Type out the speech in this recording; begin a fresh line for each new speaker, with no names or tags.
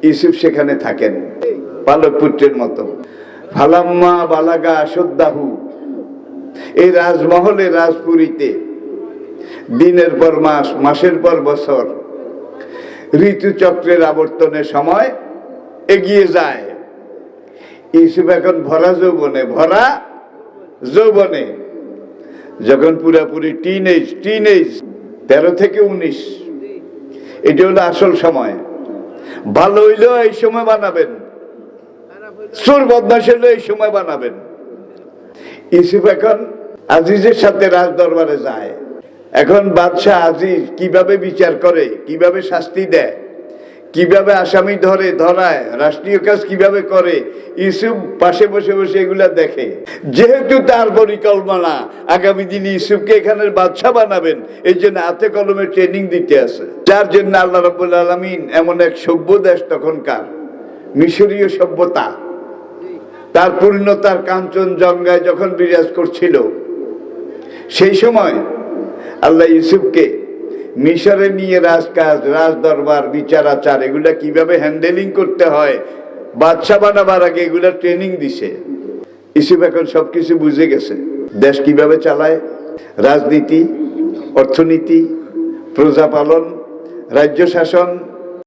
ইউসুফ সেখানে থাকেন পালক পুত্রের মতো। ফালাম্মা বালাগা আশুদ্দাহু, এই রাজমহলে রাজপুরীতে দিনের পর মাস, মাসের পর বছর, ঋতুচক্রের আবর্তনের সময় এগিয়ে যায়। ইউসুফ এখন ভরা যৌবনে, যখন পুরাপুরি টিনেজ 13 থেকে 19, এটা হলো আসল সময়। ভালো হইলেও এই সময় বানাবেন, চোর বদমাশ হইলেও এই সময় বানাবেন। ইউসুফ এখন আজিজের সাথে রাজ দরবারে যায়। এখন বাদশাহ আজিজ কিভাবে বিচার করে, কিভাবে শাস্তি দেয়, কিভাবে আসামি ধরায়, রাষ্ট্রীয় কাজ কিভাবে করে, ইউসুফ পাশে বসে বসে এগুলা দেখে। যেহেতু তার পরিকল্পনা আগামী দিনে ইউসুফকে এখানের বাদশাহ বানাবেন, এই জন্য হাতে কলমে ট্রেনিং দিতে আছে। যার জন্য আল্লাহ রাব্বুল আলামিন এমন এক সভ্য দেশ তখনকার, মিশরীয় সভ্যতা তার পূর্ণতার কাঞ্চনজঙ্ঘায় যখন বিরাজ করছিল, সেই সময় আল্লাহ ইউসুফকে মিশরে নিয়ে রাজকাজ, রাজ দরবার, বিচার আচার এগুলা কিভাবে হ্যান্ডেলিং করতে হয়, বাদশা বানাবার আগে এগুলা ট্রেনিং দিছে। ইউসুফ এখন সবকিছু বুঝে গেছে, দেশ কিভাবে চালায়, রাজনীতি, অর্থনীতি, প্রজাপালন, রাজ্য শাসন,